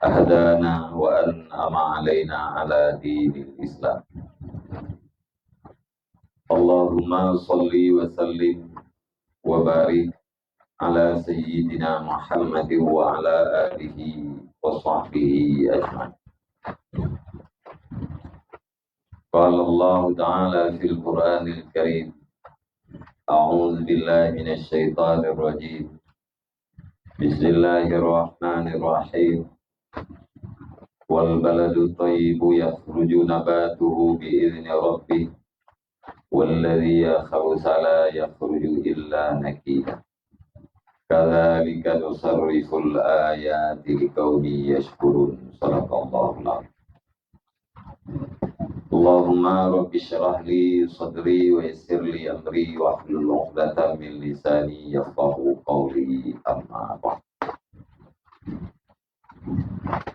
أهدانا وأنعم علينا على دين الإسلام. اللهم صل وسلم وبارك على سيدنا محمد وعلى آله وصحبه أجمعين. قال الله تعالى في القرآن الكريم: أعوذ بالله من الشيطان الرجيم. بسم الله الرحمن الرحيم. والبلد الطيب يخرج نباته بإذن ربه والذي خبث لا يخرج إلا نكدا كذلك نصرف الآيات لقوم يشكرون. صدق الله العظيم. اللهم رب اشرح لي صدري ويسر لي أمري واحلل عقدة من لساني يفقهوا قولي. أما بعد.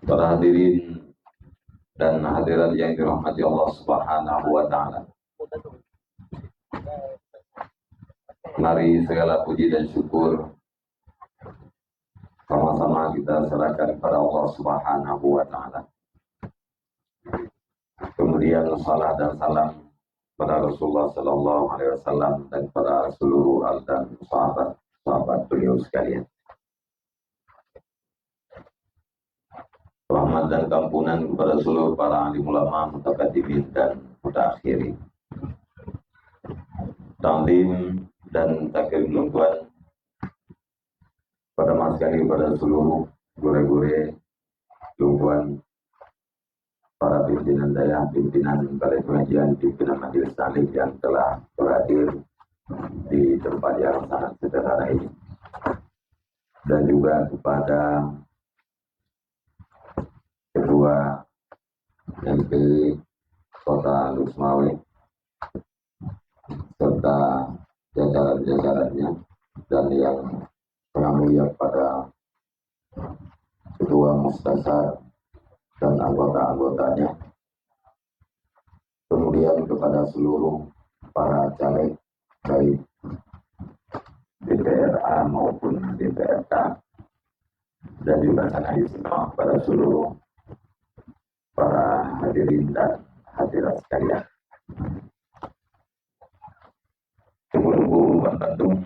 Para hadirin dan hadirat yang dirahmati Allah Subhanahu wa Ta'ala, mari segala puji dan syukur sama-sama kita serahkan kepada Allah Subhanahu wa Ta'ala. Kemudian salat dan salam pada Rasulullah Sallallahu Alaihi Wasallam dan pada seluruh al dan sahabat beliau sekalian. Rahmat dan kampunan kepada seluruh para alim ulama, mutaqaddimin dan mutaakhirin. Ta'lim dan takrim lungguan pada mas sekali, pada seluruh gure-gure lungguan, para pimpinan daerah, pimpinan balai pengajian, pimpinan majelis taklim yang telah berhadir di tempat yang sangat sederhana ini, dan juga kepada Ketua MPI Kota Lusmawe serta jajaran-jajarannya, dan yang pengamuya pada Ketua Mustasar dan anggota-anggotanya, kemudian kepada seluruh para caleg baik DPR A maupun DPR K, dan juga tanah semua pada seluruh para hadirin dan hadirat sekalian. Tunggu-tunggu Bandung,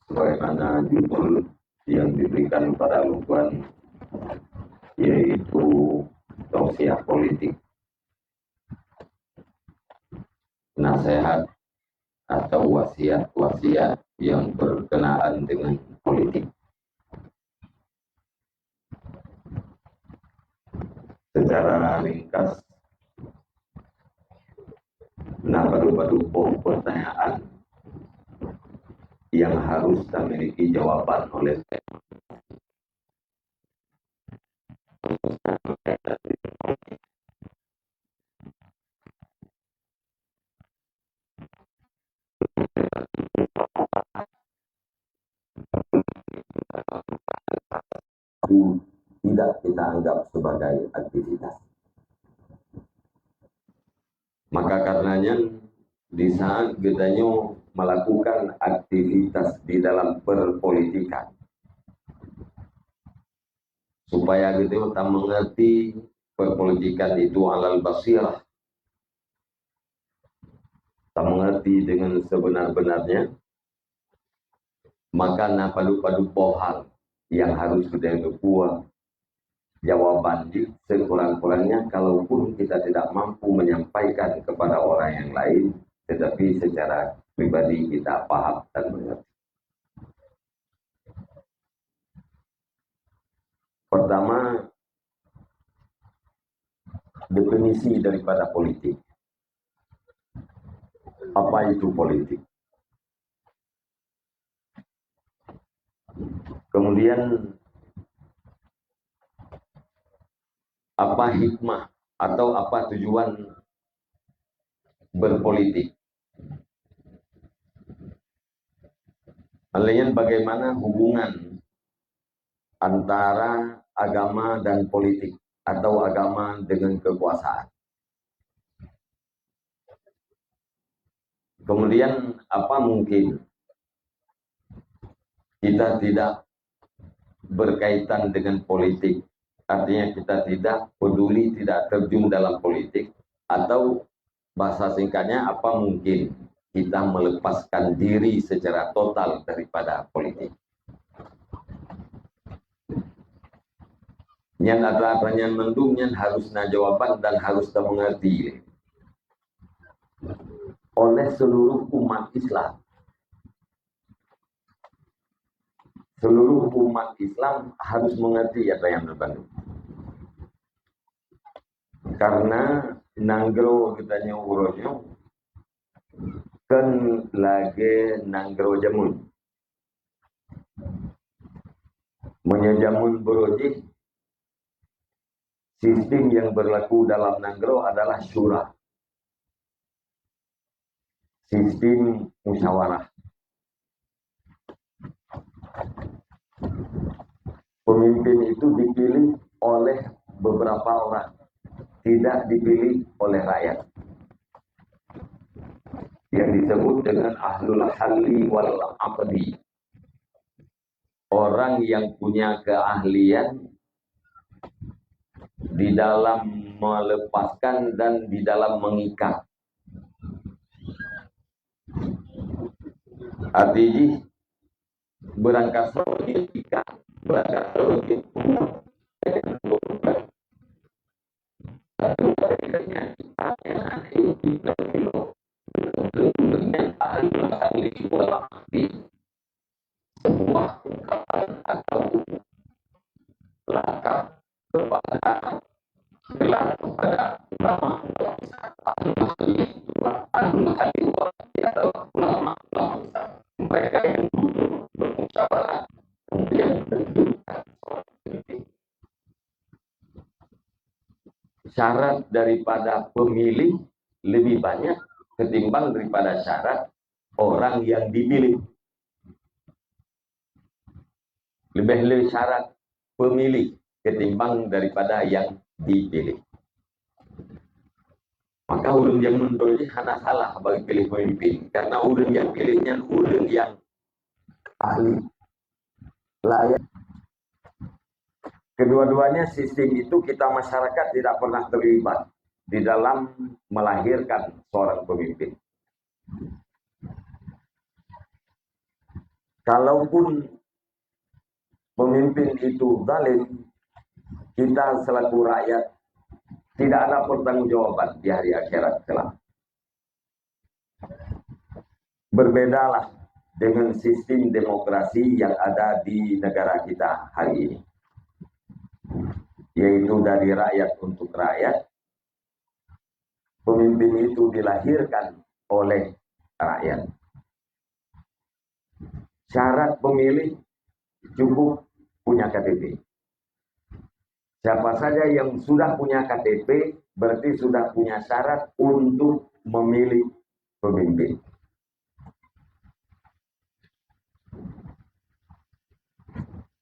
sebagaimana judul yang diberikan pada lungguan, yaitu tausiah politik, nasihat atau wasiat-wasiat yang berkenaan dengan politik. Secara ringkas, pada pertanyaan yang harus memiliki jawaban oleh tidak kita anggap sebagai aktivitas. Maka karenanya di saat kita melakukan aktivitas di dalam perpolitikan, supaya kita mengerti perpolitikan itu alal basirah, kita mengerti dengan sebenar-benarnya, maka padu-padu pohal yang harus kita buat jawaban sekurang-kurangnya, kalaupun kita tidak mampu menyampaikan kepada orang yang lain, tetapi secara pribadi kita paham dan mengerti. Pertama, definisi daripada politik. Apa itu politik? Kemudian, apa hikmah atau apa tujuan berpolitik? Lain bagaimana hubungan antara agama dan politik atau agama dengan kekuasaan? Kemudian apa mungkin kita tidak berkaitan dengan politik artinya kita tidak peduli, tidak terjun dalam politik, atau bahasa singkatnya apa mungkin kita melepaskan diri secara total daripada politik. Nyan ada pertanyaan mendung, nyan harus na jawaban dan harus kita mengerti oleh seluruh umat Islam. Seluruh umat Islam harus mengerti apa yang berbanding. Karena nanggro kitanya uronyo kan lagi nanggro jamun. Menyajamun beroji, sistem yang berlaku dalam nanggro adalah syura. Sistem musyawarah. Pemimpin itu dipilih oleh beberapa orang, tidak dipilih oleh rakyat. Yang disebut dengan ahlul halli wal aqdi. Orang yang punya keahlian di dalam melepaskan dan di dalam mengikat. Artinya berangkat dari ikat, berangkat dari sebuah ungkapan atau langkah kepada ulama mereka yang dulu bermusyawarah kemudian syarat daripada pemilih lebih banyak ketimbang daripada syarat orang yang dipilih. Lebih syarat pemilih ketimbang daripada yang dipilih. Maka ulun yang mundur ini hanya salah bagi pilih pemimpin. Karena ulun yang pilihnya ulun yang ahli, layak. Kedua-duanya sistem itu kita masyarakat tidak pernah terlibat di dalam melahirkan seorang pemimpin. Kalaupun pemimpin itu zalim, kita selaku rakyat tidak ada pertanggungjawaban di hari akhirat kelak. Berbedalah dengan sistem demokrasi yang ada di negara kita hari ini, yaitu dari rakyat untuk rakyat. Pemimpin itu dilahirkan oleh rakyat. Syarat pemilih cukup punya KTP. Siapa saja yang sudah punya KTP berarti sudah punya syarat untuk memilih pemimpin.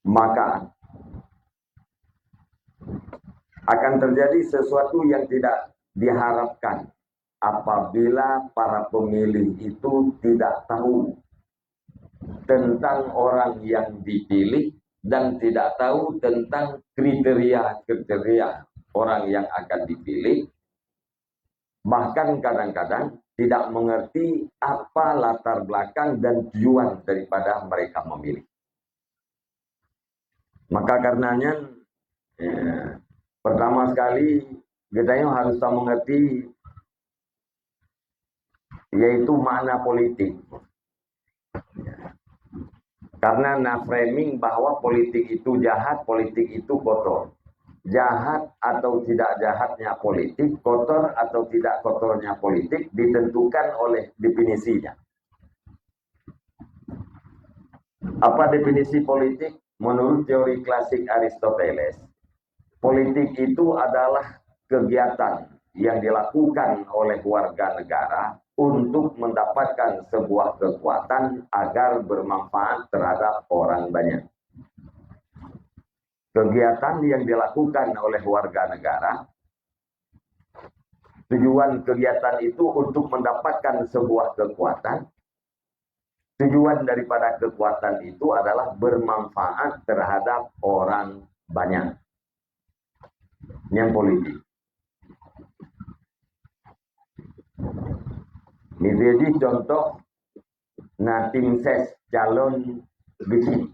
Maka akan terjadi sesuatu yang tidak diharapkan apabila para pemilih itu tidak tahu tentang orang yang dipilih dan tidak tahu tentang kriteria orang yang akan dipilih. Bahkan kadang-kadang tidak mengerti apa latar belakang dan tujuan daripada mereka memilih. Maka karenanya pertama sekali kita harus mengerti yaitu makna politik. Karena framing bahwa politik itu jahat, politik itu kotor. Jahat atau tidak jahatnya politik, kotor atau tidak kotornya politik ditentukan oleh definisinya. Apa definisi politik? Menurut teori klasik Aristoteles, politik itu adalah kegiatan yang dilakukan oleh warga negara untuk mendapatkan sebuah kekuatan agar bermanfaat terhadap orang banyak. Kegiatan yang dilakukan oleh warga negara, tujuan kegiatan itu untuk mendapatkan sebuah kekuatan. Tujuan daripada kekuatan itu adalah bermanfaat terhadap orang banyak. yang politik. Ini jadi contoh na tim ses calon besi.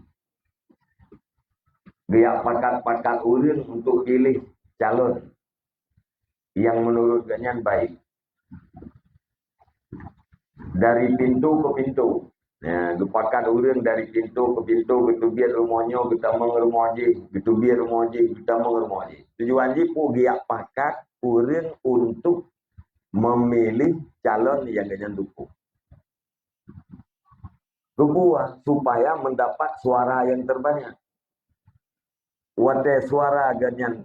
Dia pakat-pakat ulun untuk pilih calon yang menurut ganyan baik. Dari pintu ke pintu. Ya, gepakan urang dari pintu ke pintu, getubir rumahnya, kita mengermoji, getubir rumahji, kita mengermoji. Tujuan ji pu giak pakat urang untuk memilih calon yang ganyan dukung. Kedua, supaya mendapat suara yang terbanyak. Wate suara ganyan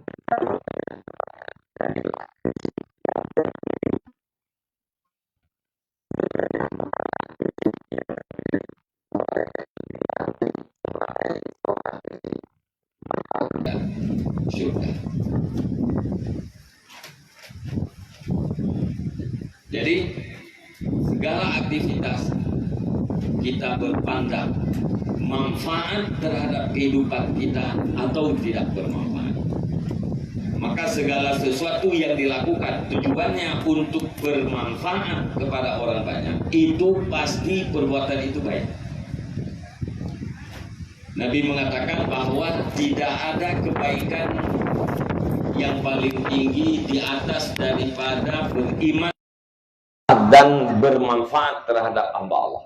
syurga. Jadi segala aktivitas kita berpandang manfaat terhadap kehidupan kita atau tidak bermanfaat. Maka segala sesuatu yang dilakukan tujuannya untuk bermanfaat kepada orang banyak, itu pasti perbuatan itu baik. Nabi mengatakan bahwa tidak ada kebaikan yang paling tinggi di atas daripada beriman dan bermanfaat terhadap hamba Allah.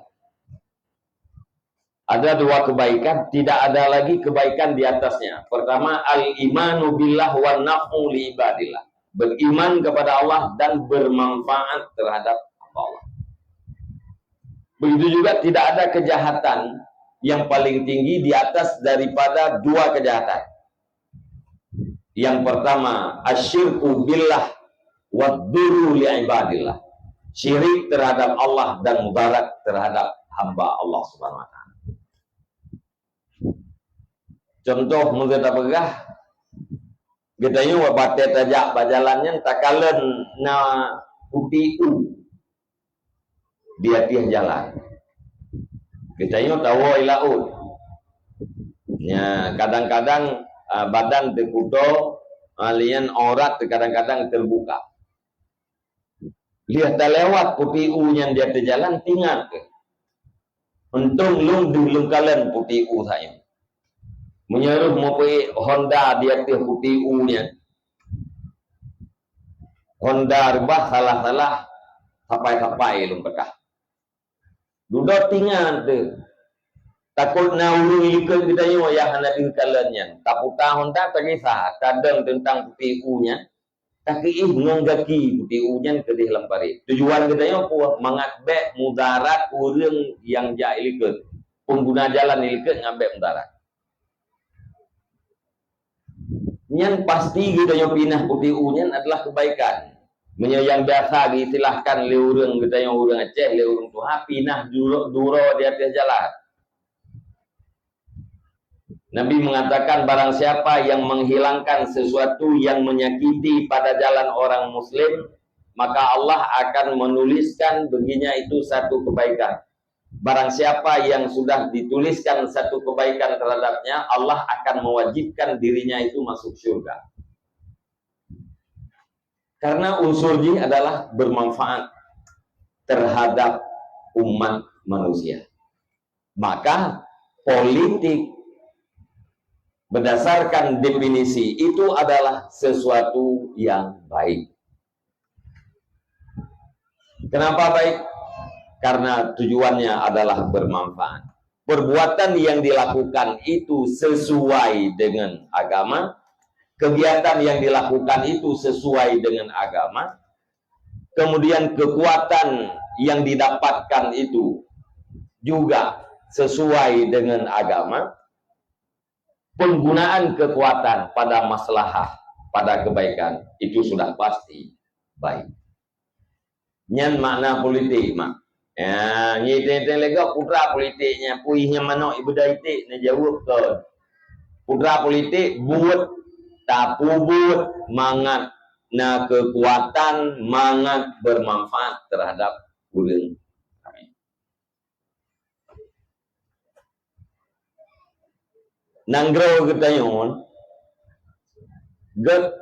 Ada dua kebaikan, tidak ada lagi kebaikan di atasnya. Pertama, al-imanu billah wa naf'u li ibadillah. Beriman kepada Allah dan bermanfaat terhadap hamba Allah. Begitu juga tidak ada kejahatan yang paling tinggi di atas daripada dua kejahatan. Yang pertama, asyirku billah wa dzuru li ibadillah. Syirik terhadap Allah dan mudarat terhadap hamba Allah Subhanahu wa taala. Contoh mungkin tak pegah, kita ini wabatet tajak bajalannya takalan na UTU dia tiah jalan. Kita ini tahu ilaut. Ya, kadang-kadang badan terkudo, alian aurat kadang-kadang terbuka. Lihat tak lewat UTU yang dia terjalan tinggal ke. Untung lung kalian UTU saya. Menyeruh mau pergi Honda dia ke UTU-nya. Honda rebah salah-salah sampai lung pekah. Duduk tinggal tu. Takut na ulu ilikun kita ni yang hendak dikalannya. Tak putar Honda tak kisah. Kadang tentang UTU-nya. Tak kih nganggaki UTU-nya ke di lempari. Tujuan kita ni apa? Mengatbek mudarat orang yang ja ilikun. Pengguna jalan ilikun ngabek mudarat. Yang pasti kita yang pindah UTU-nya adalah kebaikan. Yang biasa diistilahkan oleh orang kita yang orang Aceh, oleh orang Tuha, pindah duro di atas jalan. Nabi mengatakan barang siapa yang menghilangkan sesuatu yang menyakiti pada jalan orang Muslim, maka Allah akan menuliskan baginya itu satu kebaikan. Barang siapa yang sudah dituliskan satu kebaikan terhadapnya, Allah akan mewajibkan dirinya itu masuk surga. Karena unsur ji adalah bermanfaat terhadap umat manusia. Maka politik berdasarkan definisi itu adalah sesuatu yang baik. Kenapa baik? Karena tujuannya adalah bermanfaat. Perbuatan yang dilakukan itu sesuai dengan agama. Kegiatan yang dilakukan itu sesuai dengan agama. Kemudian kekuatan yang didapatkan itu juga sesuai dengan agama. Penggunaan kekuatan pada maslahah, pada kebaikan, itu sudah pasti baik. Nyan makna politik, mak. Ya, nyite lega putra politiknya, puihnya mana ibu daitik, nak jawab ke. Putra politik buat tak pubut mangat na kekuatan mangat bermanfaat terhadap urang. Nanggro kita yon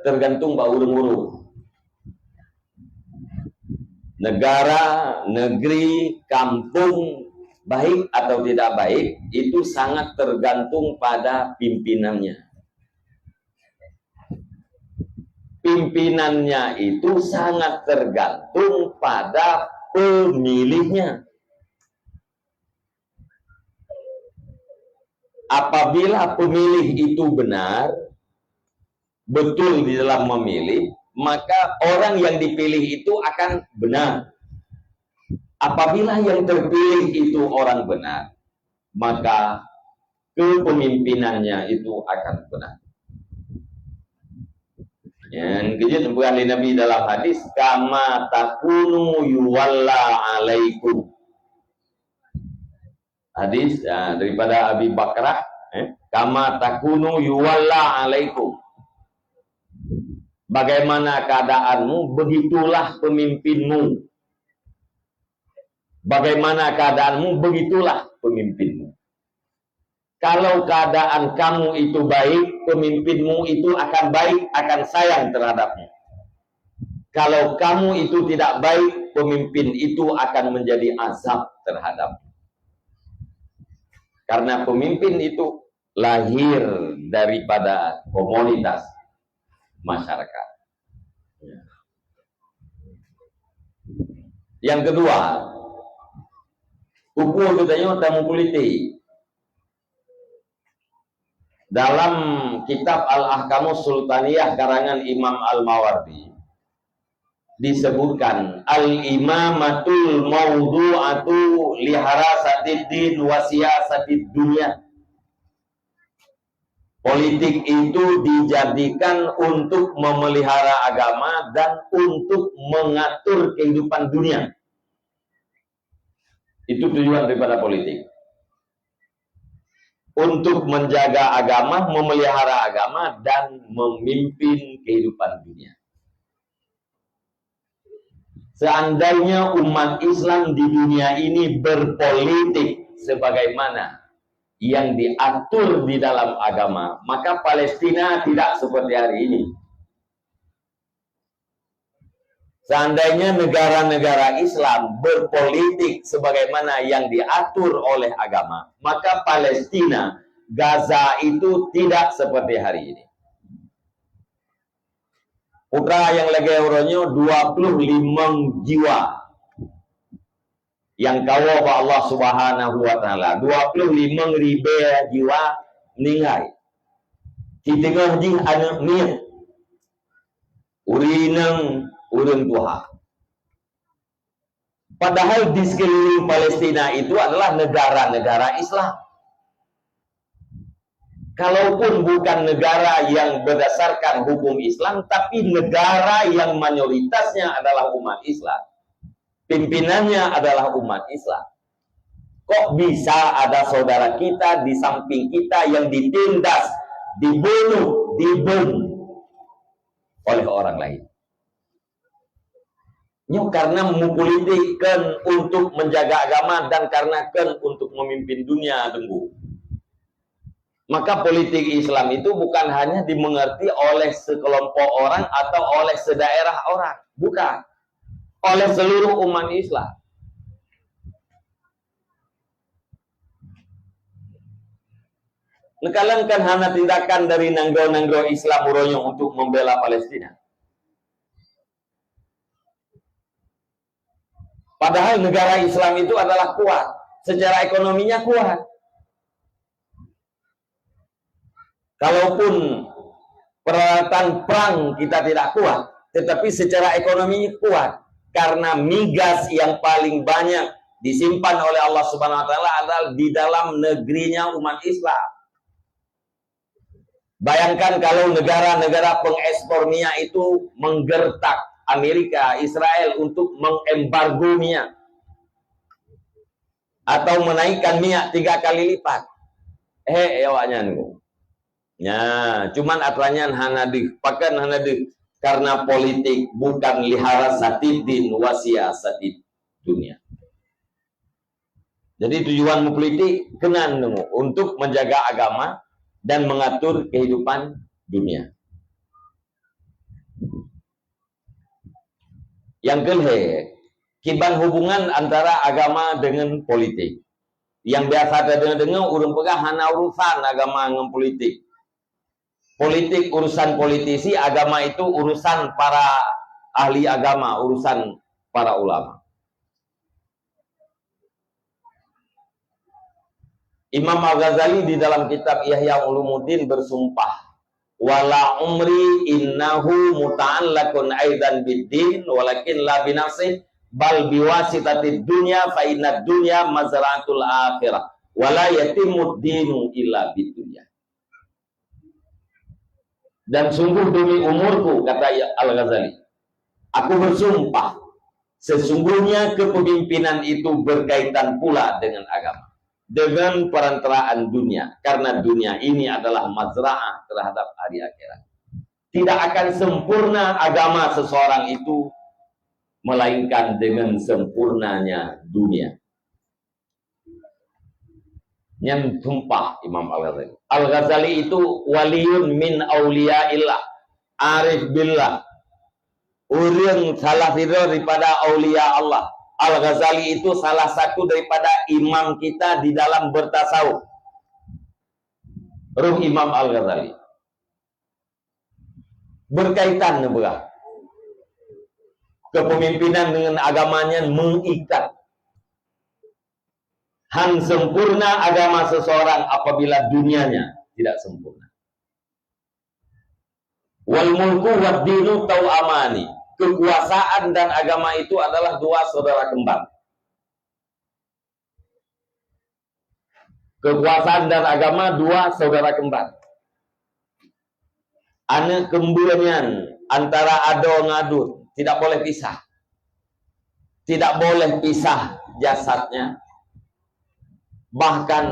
tergantung ba urung-urung. Negara, negeri, kampung baik atau tidak baik itu sangat tergantung pada pimpinannya. Pimpinannya itu sangat tergantung pada pemilihnya. Apabila pemilih itu benar, betul di dalam memilih, maka orang yang dipilih itu akan benar. Apabila yang terpilih itu orang benar, maka kepemimpinannya itu akan benar. Yang kejadian bukan Nabi dalam hadis, kama takunu yuwalla alaikum. Hadis daripada Abi Bakrah, kama takunu yuwalla alaikum. Bagaimana keadaanmu, begitulah pemimpinmu. Bagaimana keadaanmu, begitulah pemimpinmu. Kalau keadaan kamu itu baik, pemimpinmu itu akan baik, akan sayang terhadapmu. Kalau kamu itu tidak baik, pemimpin itu akan menjadi azab terhadapmu. Karena pemimpin itu lahir daripada komunitas masyarakat. Yang kedua, ukur katanya tamu politik. Dalam kitab Al-Ahkamus Sultaniyah karangan Imam Al-Mawardi disebutkan al-imamatul mawdu'atu liharasatid din wa siyasatid dunya. Politik itu dijadikan untuk memelihara agama dan untuk mengatur kehidupan dunia. Itu tujuan daripada politik. Untuk menjaga agama, memelihara agama, dan memimpin kehidupan dunia. Seandainya umat Islam di dunia ini berpolitik sebagaimana yang diatur di dalam agama, maka Palestina tidak seperti hari ini. Seandainya negara-negara Islam berpolitik sebagaimana yang diatur oleh agama, maka Palestina, Gaza itu tidak seperti hari ini. Putra yang lagi euronya 25 jiwa yang kawa ba Allah Subhanahu wa taala, 25.000 jiwa meninggal. Di tengah jing anak mia urinang urun Tuhan. Padahal di sekeliling Palestina itu adalah negara-negara Islam. Kalaupun bukan negara yang berdasarkan hukum Islam, tapi negara yang mayoritasnya adalah umat Islam. Pimpinannya adalah umat Islam. Kok bisa ada saudara kita di samping kita yang ditindas, dibunuh, dibom oleh orang lain? Karena mempolitikkan untuk menjaga agama dan karena kan untuk memimpin dunia tunggu. Maka politik Islam itu bukan hanya dimengerti oleh sekelompok orang atau oleh sedaerah orang, bukan, oleh seluruh umat Islam. Nekalan kan hanya tindakan dari nanggo-nanggo Islam uronya untuk membela Palestina. Padahal negara Islam itu adalah kuat, secara ekonominya kuat. Kalaupun peralatan perang kita tidak kuat, tetapi secara ekonominya kuat. Karena migas yang paling banyak disimpan oleh Allah Subhanahu wa taala adalah di dalam negerinya umat Islam. Bayangkan kalau negara-negara pengekspor minyak itu menggertak Amerika, Israel untuk mengembargo minyak atau menaikkan minyak 3 kali lipat. Awaknya nih. Ya, cuman aturannya hana dipakan hana di karena politik bukan lihara satidin wasia satid dunia. Jadi tujuan politik kenan untuk menjaga agama dan mengatur kehidupan dunia. Yang kelhe, kiban hubungan antara agama dengan politik. Yang biasa ada dengar urang pegah hana urusan agama dengan politik. Politik urusan politisi, agama itu urusan para ahli agama, urusan para ulama. Imam Al-Ghazali di dalam kitab Ihya Ulumuddin bersumpah, wala umri innahu muta'allaqun aidan biddin walakin la binafsih bal biwasitati dunya fa inna dunya mazra'atul akhirah wala yatimud dinu illa bidunya. Dan sungguh demi umurku, kata Al-Ghazali, aku bersumpah sesungguhnya kepemimpinan itu berkaitan pula dengan agama, dengan perantaraan dunia, karena dunia ini adalah mazra'ah terhadap hari akhirat. Tidak akan sempurna agama seseorang itu melainkan dengan sempurnanya dunia. Yang sumpah Imam Al-Ghazali. Al-Ghazali itu waliyun min auliyaillah, arif billah, urang salah satu daripada aulia Allah. Al-Ghazali itu salah satu daripada imam kita di dalam bertasawuf. Ruh Imam Al-Ghazali berkaitan dengan kepemimpinan dengan agamanya, mengikat. Han sempurna agama seseorang apabila dunianya tidak sempurna. Wal mulku wad dinu tau'amani. Kekuasaan dan agama itu adalah dua saudara kembar. Kekuasaan dan agama dua saudara kembar. Anak kembarnya antara ado ngadut, tidak boleh pisah. Tidak boleh pisah jasadnya. Bahkan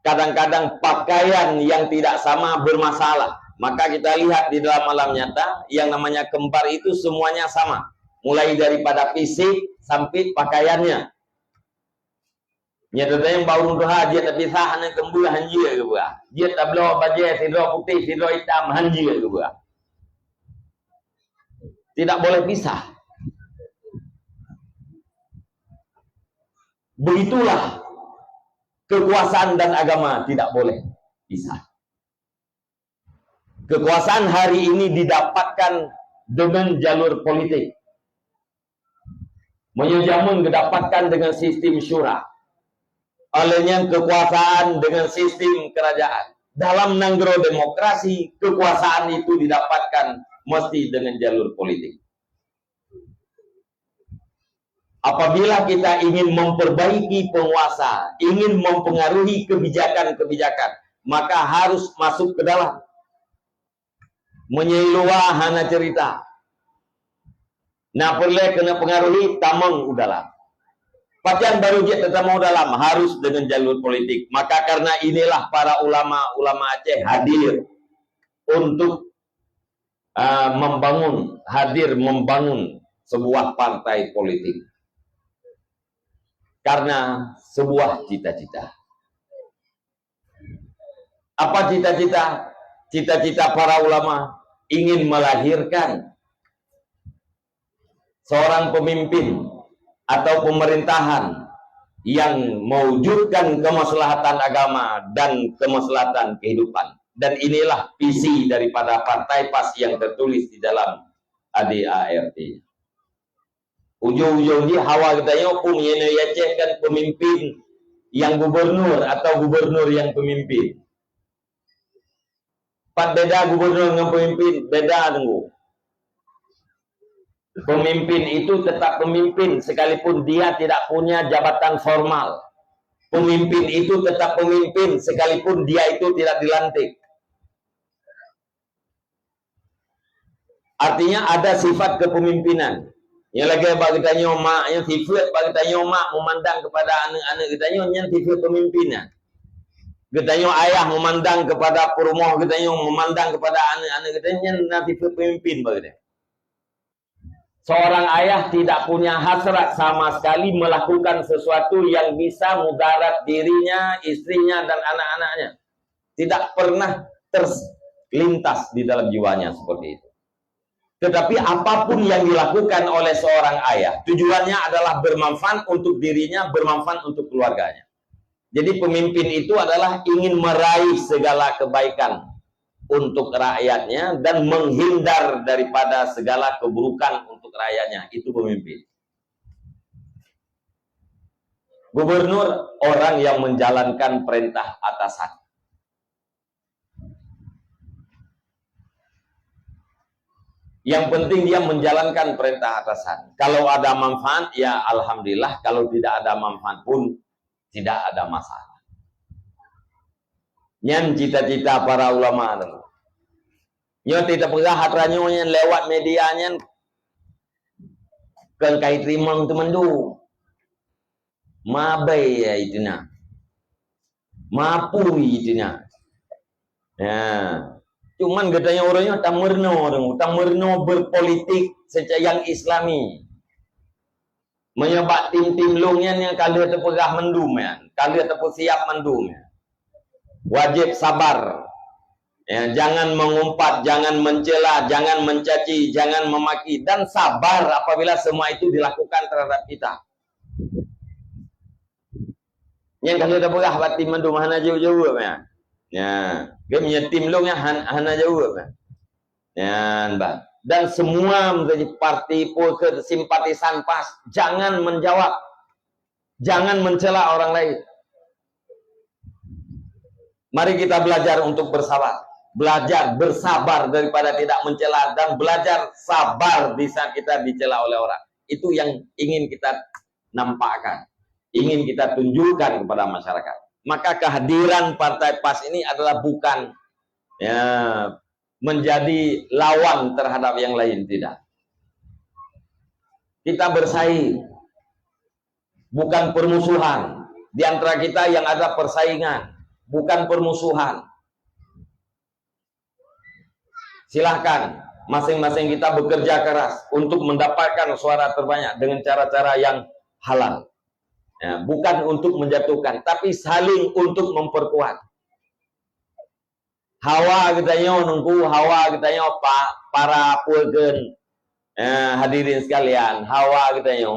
kadang-kadang pakaian yang tidak sama bermasalah. Maka kita lihat di dalam alam nyata, yang namanya kembar itu semuanya sama. Mulai daripada fisik sampai pakaiannya. Nyata yang baru doa dia tak pisah hanya kembul hanjir ke buah. Dia tak belah baju sidro putih, sidro hitam hanjir ke buah. Tidak boleh pisah. Begitulah kekuasaan dan agama tidak boleh pisah. Kekuasaan hari ini didapatkan dengan jalur politik. Menyejamun didapatkan dengan sistem syura. Olehnya kekuasaan dengan sistem kerajaan. Dalam nanggro demokrasi, kekuasaan itu didapatkan mesti dengan jalur politik. Apabila kita ingin memperbaiki penguasa, ingin mempengaruhi kebijakan-kebijakan, maka harus masuk ke dalam. Menyelua hana cerita. Nah perlu kena pengaruhi tamang udalam. Pacian baru dia tetap mau dalam, harus dengan jalur politik. Maka karena inilah para ulama-ulama Aceh hadir untuk membangun sebuah partai politik. Karena sebuah cita-cita. Apa cita-cita? Cita-cita para ulama ingin melahirkan seorang pemimpin atau pemerintahan yang mewujudkan kemaslahatan agama dan kemaslahatan kehidupan. Dan inilah visi daripada partai PAS yang tertulis di dalam ADART. Ujung-ujungnya hawa katanya punya kan pemimpin yang gubernur atau gubernur yang pemimpin. Beda gubernur dengan pemimpin, beda tunggu. Pemimpin itu tetap pemimpin sekalipun dia tidak punya jabatan formal. Pemimpin itu tetap pemimpin sekalipun dia itu tidak dilantik. Artinya ada sifat kepemimpinan. Yang lagi bagi tanya mak, yang sifat bagi tanya mak memandang kepada anak-anak kita yang sifat pemimpinan. Kita ayah memandang kepada perumahan, kita memandang kepada anak-anak kita yang sifat pemimpin bagi dia. Seorang ayah tidak punya hasrat sama sekali melakukan sesuatu yang bisa mudarat dirinya, istrinya, dan anak-anaknya. Tidak pernah terlintas di dalam jiwanya seperti itu. Tetapi apapun yang dilakukan oleh seorang ayah, tujuannya adalah bermanfaat untuk dirinya, bermanfaat untuk keluarganya. Jadi pemimpin itu adalah ingin meraih segala kebaikan untuk rakyatnya dan menghindar daripada segala keburukan untuk rakyatnya. Itu pemimpin. Gubernur orang yang menjalankan perintah atasan. Yang penting dia menjalankan perintah atasan. Kalau ada manfaat, ya alhamdulillah. Kalau tidak ada manfaat pun, tidak ada masalah. Nyan cita-cita para ulama. Nyo tidak pegah hatranyo yang lewat medianya. Kan kait rimang teman tu. Mabai ya itunya. Mapu itunya. Ya. Cuman katanya orangnya tamerno berpolitik secara yang islami. Menyebab tim-tim longnya yang kali terpegah mendum ya. Kali siap mendum ya. Wajib sabar. Ya, jangan mengumpat, jangan mencela, jangan mencaci, jangan memaki, dan sabar apabila semua itu dilakukan terhadap kita. Yang kali terpegah batin mendum hana jauh-jauh ya. Ya, dia punya tim long yang hana jauh kan. Ya, dan semua menjadi parti ke simpatisan PAS, jangan menjawab, jangan mencela orang lain. Mari kita belajar untuk bersabar, belajar bersabar daripada tidak mencela, dan belajar sabar di saat kita dicela oleh orang. Itu yang ingin kita nampakkan, ingin kita tunjukkan kepada masyarakat. Maka kehadiran partai PAS ini adalah bukan ya, menjadi lawan terhadap yang lain, tidak. Kita bersaing, bukan permusuhan. Di antara kita yang ada persaingan, bukan permusuhan. Silahkan masing-masing kita bekerja keras untuk mendapatkan suara terbanyak dengan cara-cara yang halal. Ya, bukan untuk menjatuhkan, tapi saling untuk memperkuat. Hawa katanya nunggu, hawa katanya para pulgen hadirin sekalian. Hawa katanya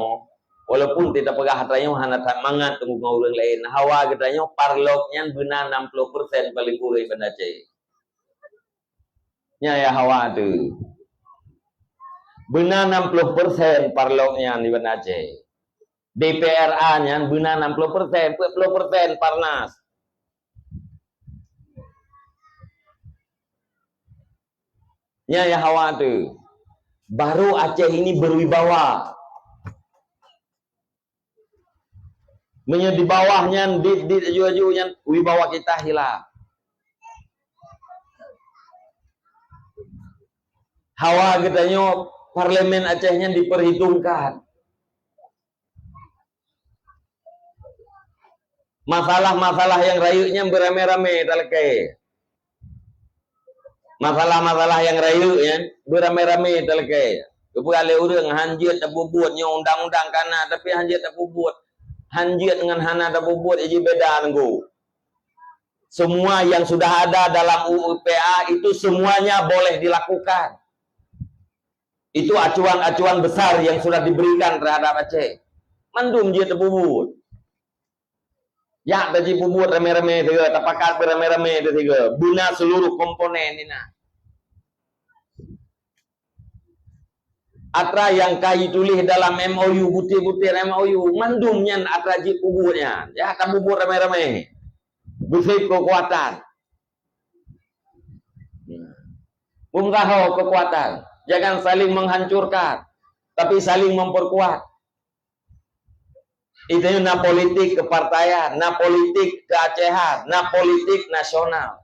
walaupun tidak pegah hatanya hana mangat tunggu orang lain. Hawa katanya parloknya benar 60% paling kurang benda cek. Ya hawa tu. Benar 60% parloknya di benda cek. DPRA-nya benar 60%, 40% Parnas. Ya hawa tu. Baru Aceh ini berwibawa. Di bawahnya di aju-ajunya wibawa kita hilang. Hawa katanya parlemen Acehnya diperhitungkan. Masalah-masalah yang rayunya beramai-ramai talakai. Masalah-masalah yang rayunya beramai-ramai talakai. Kepala orang hanjit tak bubuatnya undang-undang kana tapi hanjit tak bubuat. Hanjit dengan hana tak bubuat jadi beda nenggu. Semua yang sudah ada dalam UU PA itu semuanya boleh dilakukan. Itu acuan-acuan besar yang sudah diberikan terhadap Aceh. Mandum dia tak bubuat. Ya, tadi buat rame-rame tiga, tapakat berame-rame tiga, guna seluruh komponen ini. Atra yang kai tulis dalam MOU, butir-butir MOU, mandumnya atra ji buburnya, ya tak bubur rame-rame, busik kekuatan, bungkaho kekuatan, jangan saling menghancurkan, tapi saling memperkuat. Itu na politik kepartaian, na politik keacehan, na politik nasional.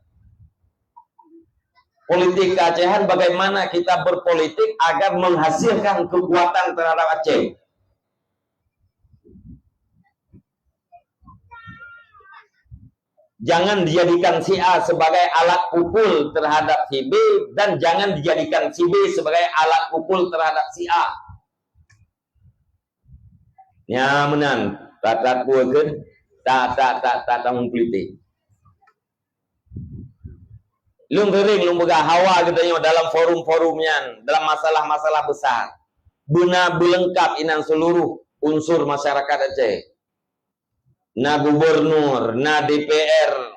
Politik keacehan bagaimana kita berpolitik agar menghasilkan kekuatan terhadap Aceh. Jangan dijadikan si A sebagai alat pukul terhadap si B, dan jangan dijadikan si B sebagai alat pukul terhadap si A. Nyamanan tak puakeun tak politik. Lung kering, lung begah hawa katanya dalam forum-forumnya, dalam masalah-masalah besar. Guna belengkap inan seluruh unsur masyarakat Aceh. Na gubernur, na DPR,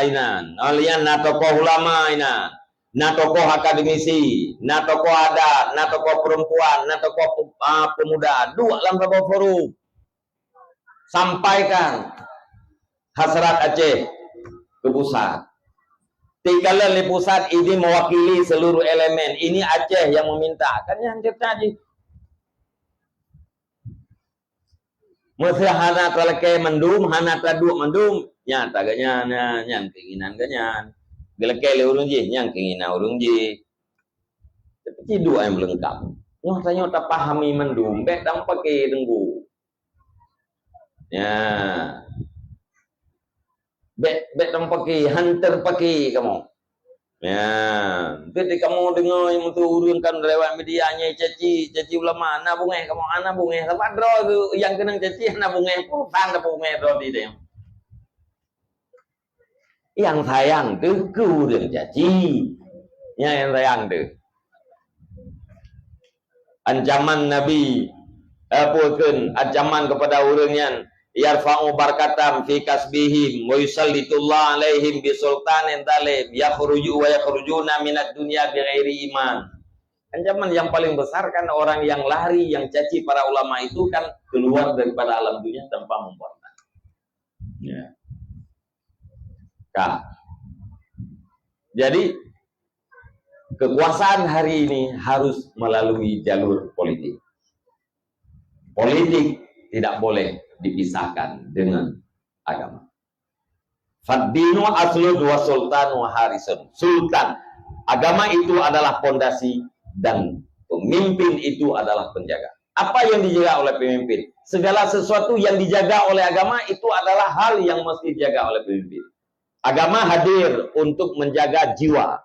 inan. Alian na tokoh ulama inan. Na tokoh akademisi, na tokoh adat, na tokoh perempuan, na tokoh pemuda. Dua dalam sebuah forum. Sampaikan hasrat Aceh ke pusat. Tinggalan di pusat ini mewakili seluruh elemen. Ini Aceh yang meminta. Kan yang kita aja. Masa hana talake mendum, hana taduk mendum. Nyata ganya, yang keinginan ganya. Gelake le urung je, yang keinginan urung je. Tapi dua yang lengkap. Nyata tak pahami mendum, bek dam pakai denggu. Ya. Bek dam pakai, hantar pakai kamu. Ya, ketika kamu dengar yang tu urunkan lewat medianya caci ulama, anak bungai kamu anak bungai, apa draw yang kena caci anak bungai pun tanda bungai draw di dia. Yang sayang tu kurang caci, yang sayang tu. Ancaman Nabi apa kan ancaman kepada orangnya yarfa'u barakatam fi kasbihim wa yusallitullah alaihim bi sultanin talim yakhruju wa yakhrujuna minad dunya bighairi iman. Ancaman yang paling besar kan orang yang lari yang caci para ulama itu kan keluar daripada alam dunia tanpa membuat. Ya. Kak. Jadi kekuasaan hari ini harus melalui jalur politik. Politik tidak boleh dipisahkan dengan agama. Fadinu aslud wa sultan wa harisun. Sultan, agama itu adalah pondasi dan pemimpin itu adalah penjaga. Apa yang dijaga oleh pemimpin? Segala sesuatu yang dijaga oleh agama itu adalah hal yang mesti dijaga oleh pemimpin. Agama hadir untuk menjaga jiwa.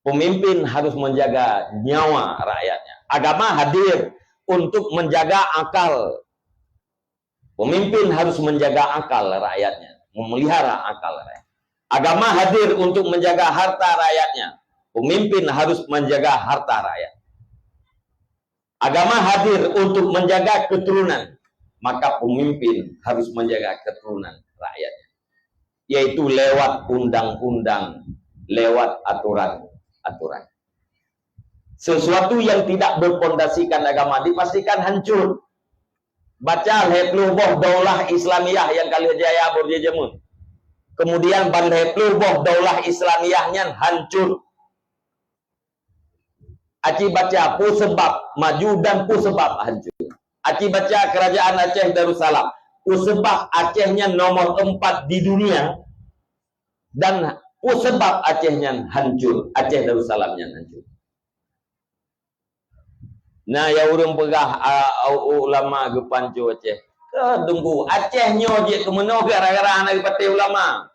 Pemimpin harus menjaga nyawa rakyatnya. Agama hadir untuk menjaga akal. Pemimpin harus menjaga akal rakyatnya, memelihara akal rakyat. Agama hadir untuk menjaga harta rakyatnya. Pemimpin harus menjaga harta rakyat. Agama hadir untuk menjaga keturunan, maka pemimpin harus menjaga keturunan rakyatnya. Yaitu lewat undang-undang, lewat aturan-aturan. Sesuatu yang tidak berpondasikan agama dipastikan hancur. Baca Hepluboh Daulah Islamiyah yang kali jaya berjejemun. Kemudian ban Hepluboh Daulah Islamiyahnya hancur. Aci baca pu sebab maju dan pu sebab hancur. Aci baca kerajaan Aceh Darussalam. Pu sebab Acehnya nomor 4 di dunia. Dan pu sebab Acehnya hancur. Aceh Darussalamnya hancur. Nah, ya urang pegah ulama ke pancu Aceh. Tunggu Aceh nyo je ke meno gara-gara anak pati ulama.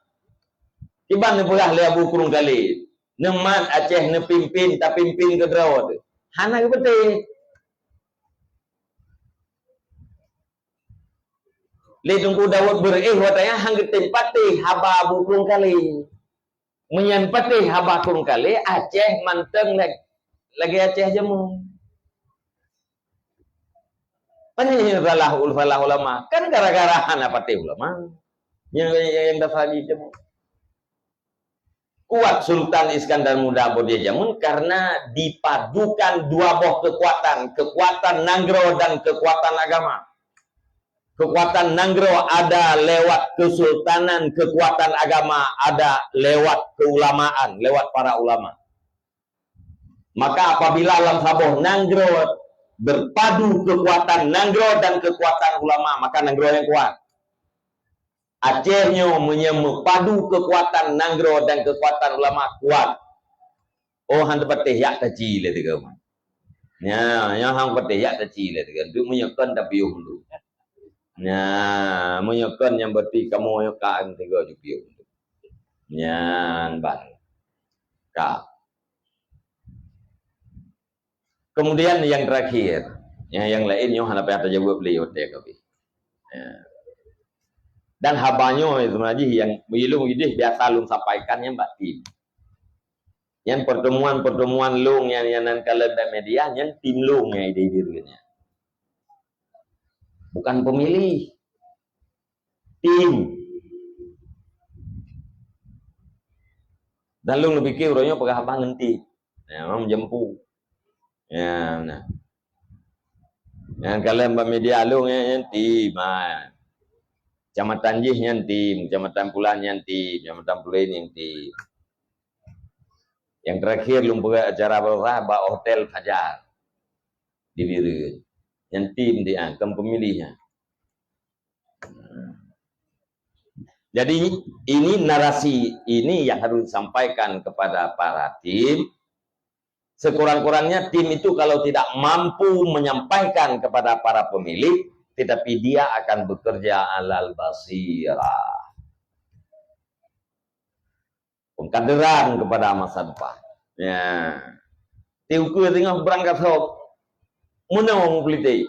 Tiban ne pegah le abu kurung kali. Nemat Aceh ne pimpin ta pimpin ke draw tu. Hana ke pati. Le tunggu Daud watanya hang tempat haba abu kurung kali. Menyan pati haba kurung kali Aceh manteng lagi Aceh jemu. Panjang falah ulama kan gara-gara anak pati ulama yang daftar di jemu. Kuat Sultan Iskandar Muda Bodhi Jamun karena dipadukan dua buah kekuatan Nanggro dan kekuatan agama. Kekuatan Nanggro ada lewat kesultanan, kekuatan agama ada lewat keulamaan, lewat para ulama. Maka apabila alam saboh Nanggro berpadu kekuatan Nanggro dan kekuatan ulama, maka Nanggro yang kuat. Acehnya menyempadu kekuatan Nanggro dan kekuatan ulama kuat. Oh, hang patih yak taci le tiga. Ya, yang hang patih yak taci le tiga. Duk menyekan tapi dulu. Ya, menyekan yang berarti kamu nyekan tiga juga. Ya, ban. Kak. Kemudian yang terakhir, yang lainnya apa yang terjawab beliau tadi. Dan habanyo sebenarnya yang belum ini biasa lum sampaikannya batin. Yang pertemuan-pertemuan long yang nan kala media yang tim long yang ide dirinya. Bukan pemilih. Tim. Dan long lebih kira orangnya pegah abang nanti. Ya, memang jempu. Ya, nah. Yang kala media long yang tim. Kecamatan Jih yang tim, Kecamatan Pulan yang tim, Kecamatan Pulen yang tim. Yang terakhir lumpur acara berapa hotel Fajar di Biru. Yang tim dia, pemilihnya. Jadi ini narasi ini yang harus disampaikan kepada para tim. Sekurang-kurangnya tim itu kalau tidak mampu menyampaikan kepada para pemilih, tetapi dia akan bekerja alal basirah. Pengkaderan kepada masa depan. Ya. Tiuku tengah berangkat hok. Munau politik.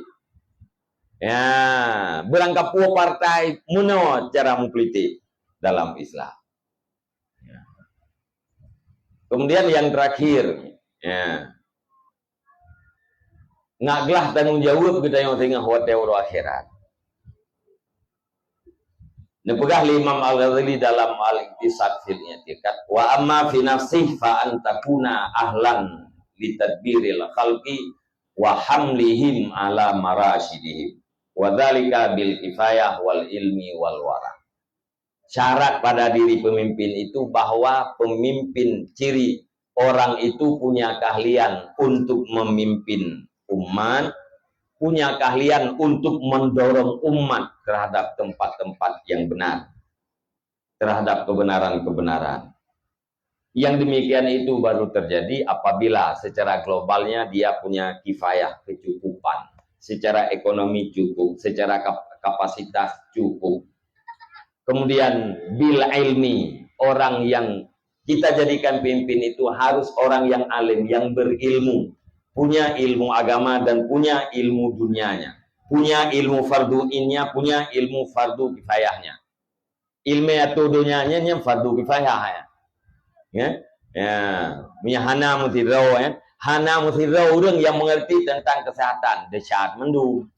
Ya, berangkat puas partai munau cara politik dalam Islam. Ya. Kemudian yang terakhir, ya. Ngaglah tanggung jawab kita yang tengah hotel akhirat. Nepegah Imam Al-Ghazali dalam Al-Iqtisad fil I'tiqad wa amma fi nafsih fa antakuna ahlan litadbiril khalqi wa hamlihim ala marasyidihim wa dzalika bil kifayah wal ilmi wal wara. Syarat pada diri pemimpin itu bahwa pemimpin ciri orang itu punya keahlian untuk memimpin umat, punya keahlian untuk mendorong umat terhadap tempat-tempat yang benar, terhadap kebenaran-kebenaran. Yang demikian itu baru terjadi apabila secara globalnya dia punya kifayah, kecukupan, secara ekonomi cukup, secara kapasitas cukup. Kemudian bil ilmi, orang yang kita jadikan pimpin itu harus orang yang alim, yang berilmu, punya ilmu agama dan punya ilmu dunianya, punya ilmu fardu innya, punya ilmu fardu kifayahnya. Ilmu atau dunianya yang fardu kifayah ya. Ya, punya hana mutirau ya. Hana mutirau orang yang mengerti tentang kesehatan, dahsyat mendung.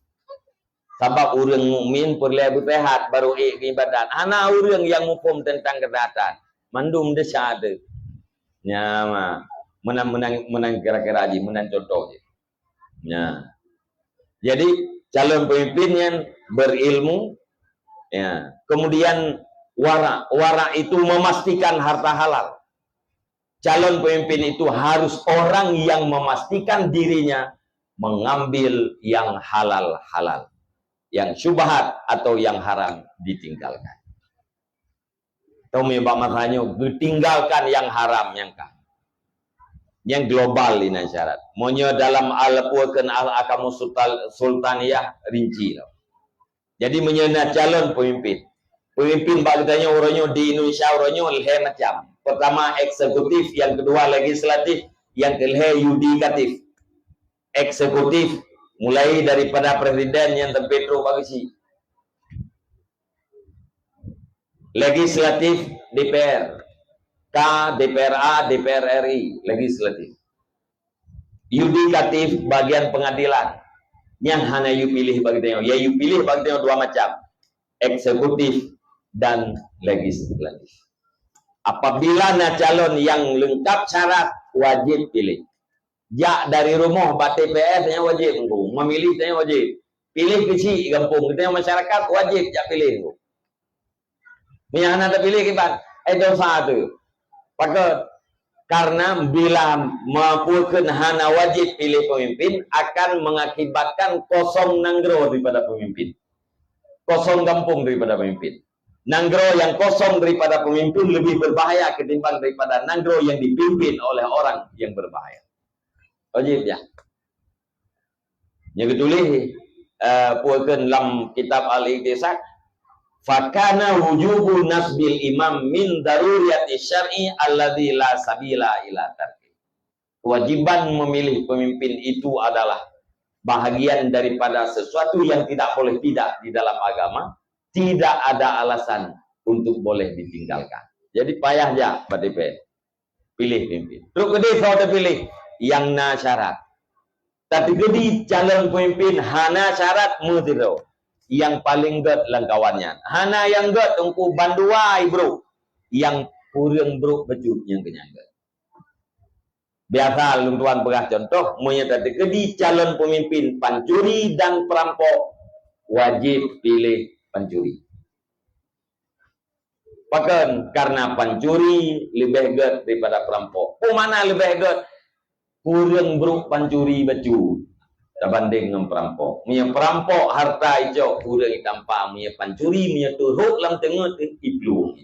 Sebab orang mukmin perlu sehat baru ibadat. Hana orang yang hukum tentang kesehatan, mendung dahsyat. Ya, menang kira-kira aja, menang contoh aja. Nah, jadi calon pemimpin yang berilmu, ya. Kemudian wara itu memastikan harta halal. Calon pemimpin itu harus orang yang memastikan dirinya mengambil yang halal-halal, yang syubhat atau yang haram ditinggalkan. Tahu mbak makanya ditinggalkan yang haram yang kah. Yang global ini syarat. Monyo dalam al-puakan al-akamu sultaniyah rinci. Jadi menyena calon pemimpin. Pemimpin bagdanya orangnya di Indonesia orangnya lhe macam. Pertama eksekutif, yang kedua legislatif, yang ketiga yudikatif. Eksekutif mulai daripada presiden yang terpetro bagasi. Legislatif DPR. DPRA, DPR RI, legislatif. Yudikatif bagian pengadilan. Yang hanya you pilih bagitanya. Ya you pilih bagitanya dua macam. Eksekutif dan legislatif. Apabila na calon yang lengkap syarat wajib pilih. Jak dari rumah bat TPS nya wajib memilih tanya wajib. Pilih kecil kampung kita masyarakat wajib jak pilih. Yang hanya pilih kibat dosa tu. Karena bila mampukan hana wajib pilih pemimpin akan mengakibatkan kosong nanggro daripada pemimpin, kosong kampung daripada pemimpin. Nanggro yang kosong daripada pemimpin lebih berbahaya ketimbang daripada nanggro yang dipimpin oleh orang yang berbahaya. Wajib ya. Yang kedua puakan dalam kitab Al-Iqtisad fakana wujubu nasbil imam min daruriyati syar'i alladzi la sabila ila tarki. Kewajiban memilih pemimpin itu adalah bahagian daripada sesuatu yang tidak boleh tidak di dalam agama, tidak ada alasan untuk boleh ditinggalkan. Jadi payah ya Pak DP. pilih pemimpin. Terus kedai saya pilih yang na syarat. Tapi kedai calon pemimpin hana syarat mutiro. Yang paling get langkawannya. Hana yang get tungku banduai bro. Yang kurang bro becut yang kenyangga. Biasa lung tuan pegah contoh, menyatakan kedai calon pemimpin pancuri dan perampok wajib pilih pancuri. Bahkan karena pancuri lebih get daripada perampok. Oh mana lebih get? Kurang bro pancuri becut. Terbanding dengan perampok. Punya perampok harta hijau kurang tanpa punya pancuri punya turut lam tengah iblu.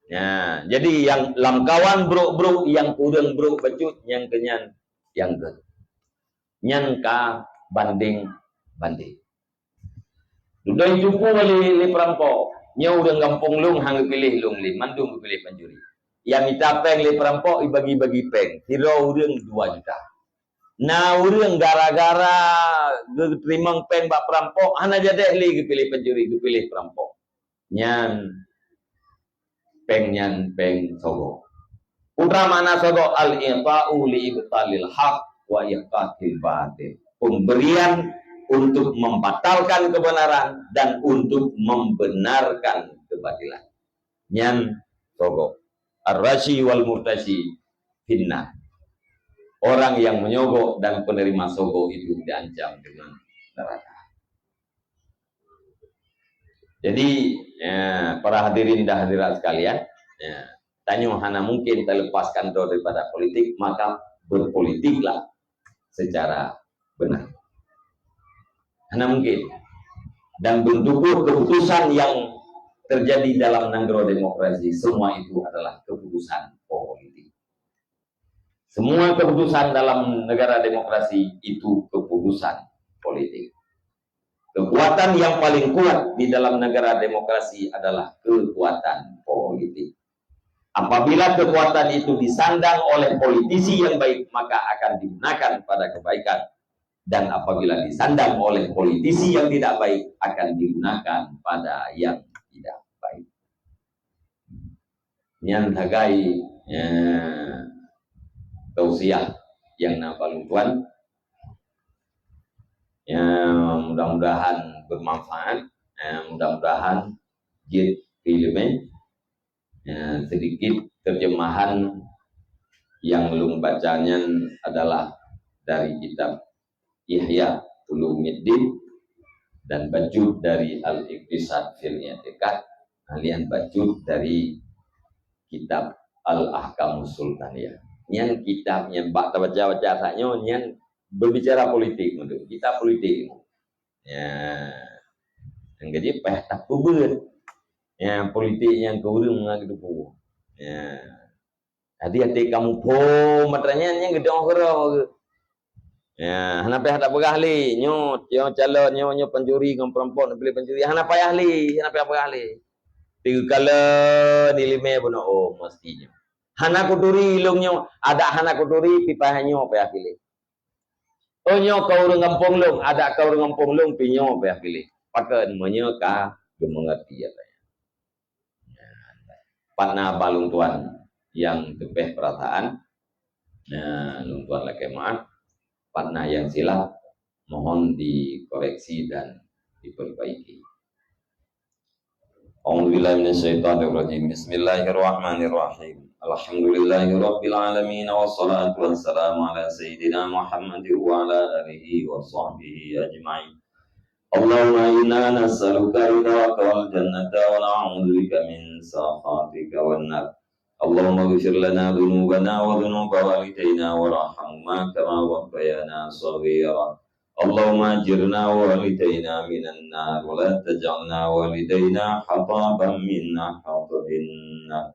Ya, jadi yang lam kawan bro yang kurang bro becut yang kenyan yang ke. Nyan ka banding. Duduk jumpa oleh perampok. Nya udah gampung lung hang pilih lung li mandung pilih pancuri. Yang minta peng le perampok bagi-bagi peng. Hiro urang 2 juta. Nah, urang gara-gara terima peng bak perampok, hana jadi li pilih pencuri, pilih perampok. Nyan peng sogo. Putra mana sogo al-i'ta'u li ibtalil haq wa iqatil batil. Pemberian untuk membatalkan kebenaran dan untuk membenarkan kebatilan. Nyan sogo. Ar-rashi wal murtashi finna. Orang yang menyogok dan penerima sogok itu diancam dengan neraka. Jadi para hadirin dan hadirat sekalian, tanya hana mungkin terlepaskan daripada politik, maka berpolitiklah secara benar. Hana mungkin. Dan bentuk keputusan yang terjadi dalam negara demokrasi, semua itu adalah keputusan politik. Semua keputusan dalam negara demokrasi itu keputusan politik. Kekuatan yang paling kuat di dalam negara demokrasi adalah kekuatan politik. Apabila kekuatan itu disandang oleh politisi yang baik, maka akan digunakan pada kebaikan. Dan apabila disandang oleh politisi yang tidak baik, akan digunakan pada yang tidak baik. Nyan hagai tausiah yang paling tuan, yang mudah-mudahan bermanfaat, mudah-mudahan jid filmnya sedikit terjemahan yang belum bacanya adalah dari kitab Ihya Ulumuddin dan bacut dari Al-Iqtisad fil I'tiqad, kalian bacut dari kitab Al-Ahkamus Sultaniyah. Yang kitabnya bak baca saknya yang berbicara politik menurut kita politik. Ya. Yang jadi tak kubur. Ya politik yang kurang gitu po. Ya. Hati-hati kamu po matranya yang gede orang. Ya, hana payah tak pegah li, nyo calon nyo pencuri dengan perempuan pilih pencuri. Hana payah li. 3 kali nilai benar oh mestinya. Hana kuturi ilungnya ada hana kuturi pipahannya apa ya pilih. Oh nyo kau urang kampung lung ada kau urang kampung lung pinyo apa ya pilih. Pakai menyo ka mengerti ya. Partna balung tuan yang tepeh perasaan. Nah, lung tuan lagi maaf. Partna yang silap mohon dikoreksi dan diperbaiki. A'udzubillahi minasyaitonir rajim. Bismillahirrahmanirrahim. Alhamdulillahirabbil alamin wassalatu wassalamu ala sayyidina Muhammadin wa ala alihi wa sahbihi ajma'in. Allahumma inna nas'aluka ridhaka wal jannata wa na'udzubika min sakhatika wan nar. Allahumma ighfir lana dhunubana wa dhunuba walidayna warhamhuma kama rabbayana shaghira. Allahumma ajirna walidayna minan nar wa la taj'alna walidayna hataban minna hatabinna.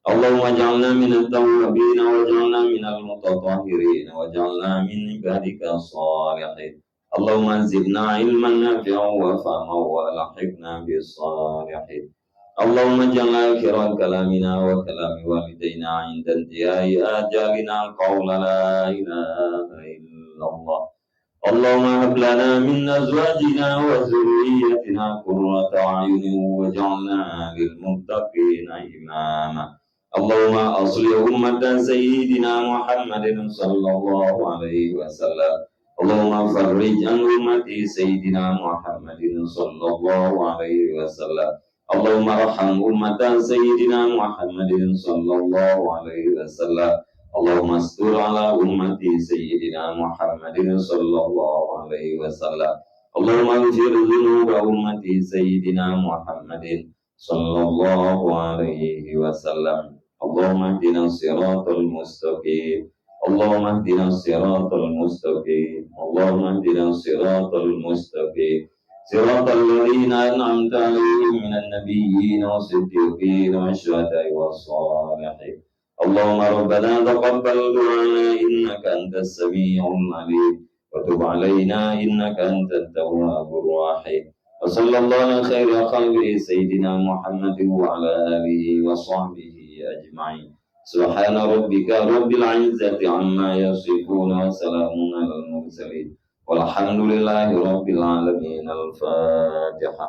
Allahumma ij'alna minat tawwabin waj'alna minal mutatahhirin waj'alna min ibadika shalihin. Allahumma zidna ilman nafi'an wa fahman wa lahiqna bis salihin. Allahumma ij'al akhiral kalamina wa kalami walidayna 'inda intihai ajalina qawla la ilaha illallah. Allahumma hab lana min azwajina wa dhurriyyatina qurrata a'yunin waj'alna lil muttaqina imama. Allahumma asli ummatan sayyidina Muhammadin sallallahu alaihi wasallam. Allahumma farrij an ummati sayyidina Muhammadin sallallahu alaihi wasallam. Allahumma arham ummatan sayyidina Muhammadin sallallahu alaihi wasallam. Allahumma astur ala ummati sayyidina Muhammadin sallallahu alaihi wasallam. Allahumma ighfir dhunuba ummati sayyidina Muhammadin sallallahu alaihi wasallam. Allahumma ihdina siratal mustaqim. Allahumma ihdina siratal mustaqim. Allahumma ihdina siratal mustaqim. Siratal ladzina an'amta 'alaihim minan nabiyyin was-siddiqin wasyuhada'i was-shalihin. Allahumma rabbana taqabbal du'ana innaka antas samiul 'alim. وتب علينا إنك أنت التواب الرحيم وصلى الله على خير خلقه سيدنا محمد وعلى آله وصحبه أجمعين سبحان ربك رب العزة عما يصفون وسلام على المرسلين والحمد لله رب العالمين. الفاتحة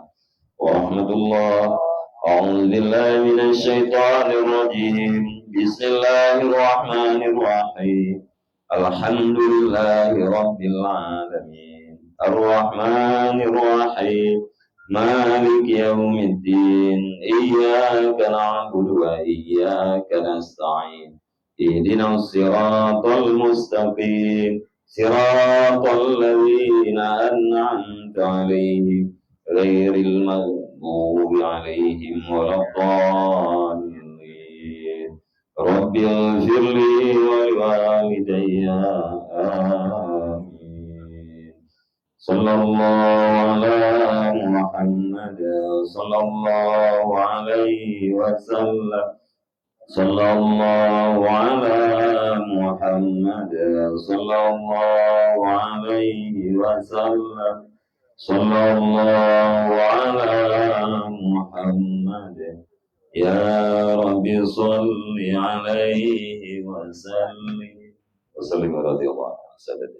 ورحمة الله. أعوذ بالله من الشيطان الرجيم. بسم الله الرحمن الرحيم. Alhamdulillahi Rabbil Alamin Ar-Rahmanir Rahim Maliki Yawmiddin Iyyaka na'budu wa iyyaka nasta'in Ihdinas siratal mustaqim Siratal ladzina an'amta 'alaihim ghairil maghdubi 'alaihim waladdallin. Rabbi ighfir li wa liwalidayya. Amin. Sallallahu ala Muhammad sallallahu alaihi wasallam. Sallallahu ala Muhammad sallallahu alaihi wasallam. Sallallahu ala Muhammad. Ya Rabbi salli alaihi wa sallim. Wa sallim radhiyallahu anhu.